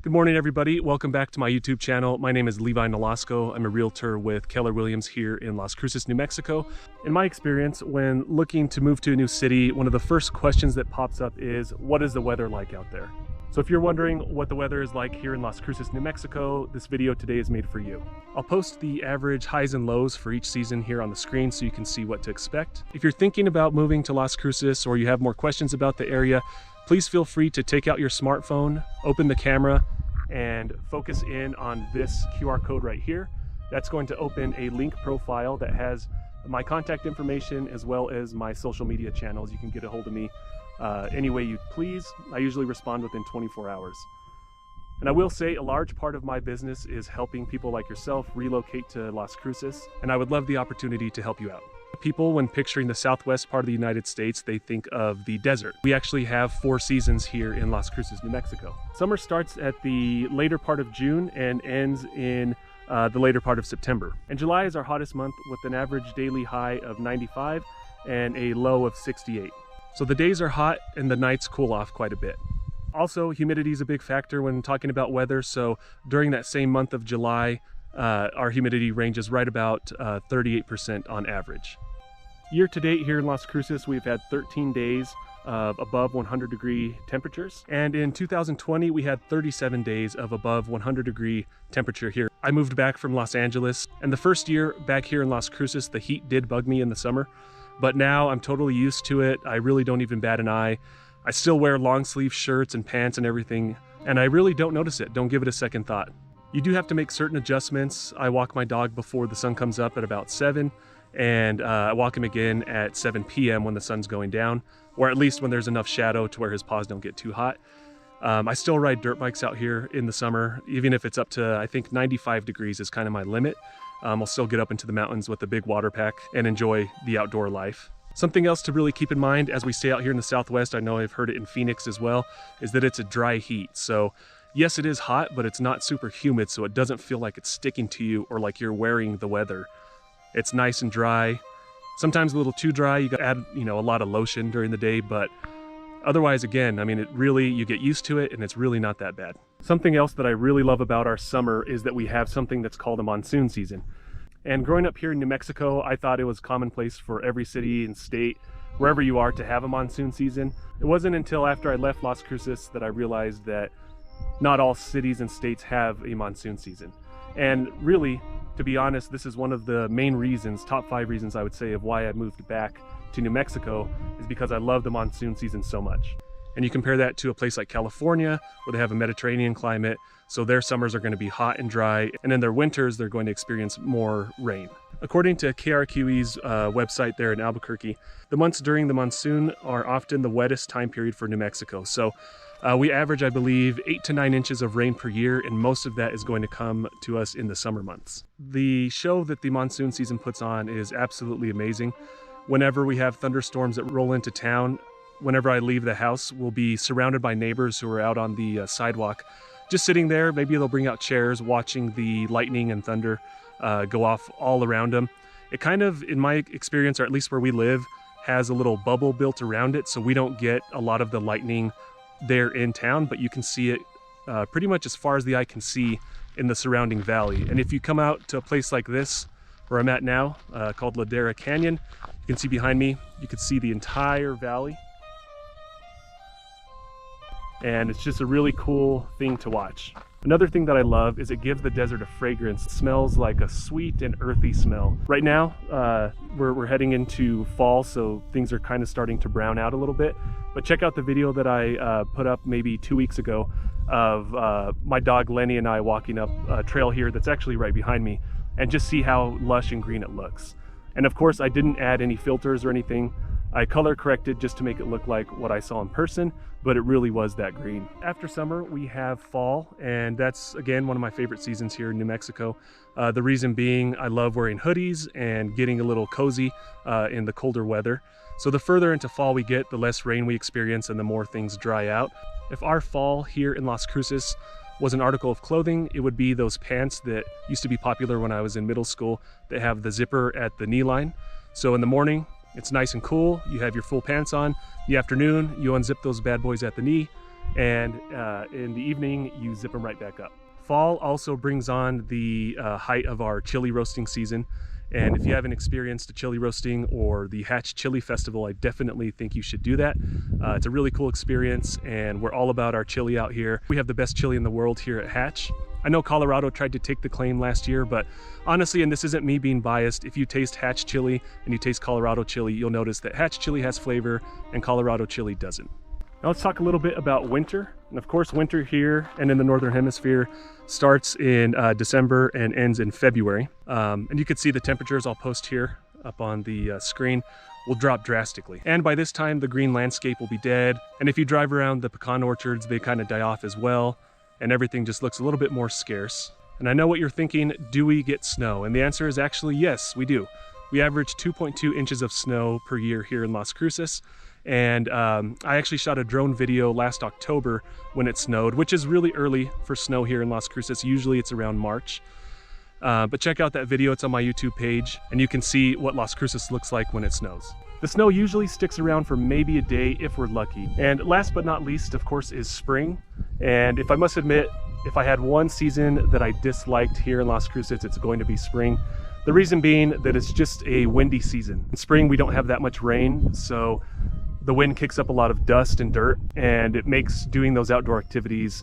Good morning, everybody. Welcome back to my YouTube channel. My name is Levi Nolasco. I'm a realtor with Keller Williams here in Las Cruces, New Mexico. In my experience, when looking to move to a new city, one of the first questions that pops up is, what is the weather like out there? So if you're wondering what the weather is like here in Las Cruces, New Mexico, this video today is made for you. I'll post the average highs and lows for each season here on the screen so you can see what to expect. If you're thinking about moving to Las Cruces or you have more questions about the area, please feel free to take out your smartphone, open the camera, and focus in on this QR code right here. That's going to open a link profile that has my contact information as well as my social media channels. You can get a hold of me any way you please. I usually respond within 24 hours. And I will say a large part of my business is helping people like yourself relocate to Las Cruces, and I would love the opportunity to help you out. People, when picturing the southwest part of the United States, they think of the desert. We actually have 4 seasons here in Las Cruces, New Mexico. Summer starts at the later part of June and ends in the later part of September. And July is our hottest month with an average daily high of 95 and a low of 68. So the days are hot and the nights cool off quite a bit. Also, humidity is a big factor when talking about weather. So during that same month of July, our humidity ranges right about 38% on average. Year to date here in Las Cruces, we've had 13 days of above 100-degree temperatures. And in 2020, we had 37 days of above 100-degree temperature here. I moved back from Los Angeles, and the first year back here in Las Cruces, the heat did bug me in the summer. But now I'm totally used to it. I really don't even bat an eye. I still wear long sleeve shirts and pants and everything, and I really don't notice it. Don't give it a second thought. You do have to make certain adjustments. I walk my dog before the sun comes up at about 7, and I walk him again at 7 p.m. when the sun's going down, or at least when there's enough shadow to where his paws don't get too hot. I still ride dirt bikes out here in the summer, even if it's up to, I think 95 degrees is kind of my limit. I'll still get up into the mountains with a big water pack and enjoy the outdoor life. Something else to really keep in mind as we stay out here in the Southwest, I know I've heard it in Phoenix as well, is that it's a dry heat. So yes, it is hot, but it's not super humid, so it doesn't feel like it's sticking to you or like you're wearing the weather. It's nice and dry. Sometimes a little too dry. You got to add, a lot of lotion during the day, but otherwise, again, I mean, you get used to it and it's really not that bad. Something else that I really love about our summer is that we have something that's called a monsoon season. And growing up here in New Mexico, I thought it was commonplace for every city and state, wherever you are, to have a monsoon season. It wasn't until after I left Las Cruces that I realized that not all cities and states have a monsoon season. And really, to be honest, this is one of the main reasons, top 5 reasons I would say, of why I moved back to New Mexico, is because I love the monsoon season so much. And you compare that to a place like California, where they have a Mediterranean climate, so their summers are going to be hot and dry, and in their winters they're going to experience more rain. According to KRQE's website there in Albuquerque, the months during the monsoon are often the wettest time period for New Mexico. So we average, I believe, 8 to 9 inches of rain per year, and most of that is going to come to us in the summer months. The show that the monsoon season puts on is absolutely amazing. Whenever we have thunderstorms that roll into town, whenever I leave the house, we'll be surrounded by neighbors who are out on the sidewalk, just sitting there. Maybe they'll bring out chairs, watching the lightning and thunder go off all around them. It kind of, in my experience, or at least where we live, has a little bubble built around it, so we don't get a lot of the lightning there in town, but you can see it pretty much as far as the eye can see in the surrounding valley. And if you come out to a place like this, where I'm at now, called Ladera Canyon, you can see behind me, you can see the entire valley. And it's just a really cool thing to watch. Another thing that I love is it gives the desert a fragrance. It smells like a sweet and earthy smell. Right now, we're heading into fall, so things are kind of starting to brown out a little bit. But check out the video that I put up maybe 2 weeks ago of my dog Lenny and I walking up a trail here that's actually right behind me, and just see how lush and green it looks. And of course, I didn't add any filters or anything. I color corrected just to make it look like what I saw in person, but it really was that green. After summer, we have fall, and that's, again, one of my favorite seasons here in New Mexico. The reason being, I love wearing hoodies and getting a little cozy in the colder weather. So the further into fall we get, the less rain we experience and the more things dry out. If our fall here in Las Cruces was an article of clothing, it would be those pants that used to be popular when I was in middle school that have the zipper at the knee line. So in the morning, it's nice and cool, you have your full pants on. In the afternoon, you unzip those bad boys at the knee, and in the evening you zip them right back up. Fall also brings on the height of our chili roasting season. And if you haven't experienced a chili roasting or the Hatch Chili Festival, I definitely think you should do that. It's a really cool experience, and we're all about our chili out here. We have the best chili in the world here at Hatch. I know Colorado tried to take the claim last year, but honestly, and this isn't me being biased, if you taste Hatch chili and you taste Colorado chili, you'll notice that Hatch chili has flavor and Colorado chili doesn't. Now let's talk a little bit about winter. And of course, winter here and in the Northern Hemisphere starts in December and ends in February. And you can see the temperatures I'll post here up on the screen will drop drastically. And by this time, the green landscape will be dead. And if you drive around the pecan orchards, they kind of die off as well. And everything just looks a little bit more scarce. And I know what you're thinking, do we get snow? And the answer is actually yes, we do. We average 2.2 inches of snow per year here in Las Cruces. And I actually shot a drone video last October when it snowed, which is really early for snow here in Las Cruces. Usually it's around March. But check out that video, it's on my YouTube page, and you can see what Las Cruces looks like when it snows. The snow usually sticks around for maybe a day if we're lucky. And last but not least, of course, is spring. And if I must admit, if I had one season that I disliked here in Las Cruces, it's going to be spring. The reason being that it's just a windy season. In spring, we don't have that much rain, so the wind kicks up a lot of dust and dirt, and it makes doing those outdoor activities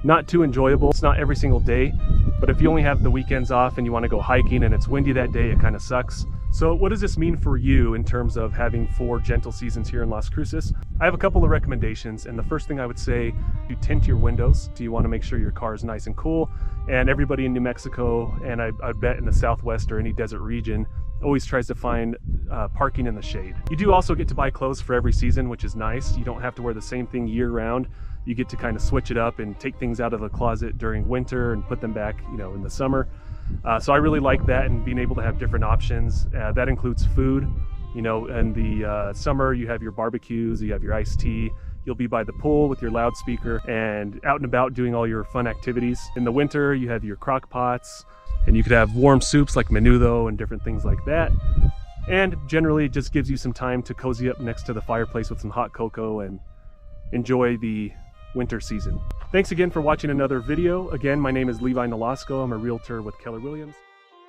not too enjoyable. It's not every single day, but if you only have the weekends off and you want to go hiking and it's windy that day, it kind of sucks. So what does this mean for you in terms of having 4 gentle seasons here in Las Cruces? I have a couple of recommendations, and the first thing I would say, you tint your windows. So you want to make sure your car is nice and cool, and everybody in New Mexico, and I bet in the Southwest or any desert region, always tries to find parking in the shade. You do also get to buy clothes for every season, which is nice. You don't have to wear the same thing year round. You get to kind of switch it up and take things out of the closet during winter and put them back, in the summer. So I really like that, and being able to have different options. That includes food. In the summer, you have your barbecues, you have your iced tea. You'll be by the pool with your loudspeaker and out and about doing all your fun activities. In the winter, you have your crock pots, and you could have warm soups like menudo and different things like that. And generally, it just gives you some time to cozy up next to the fireplace with some hot cocoa and enjoy the winter season. Thanks again for watching another video. Again, my name is Levi Nolasco. I'm a realtor with Keller Williams.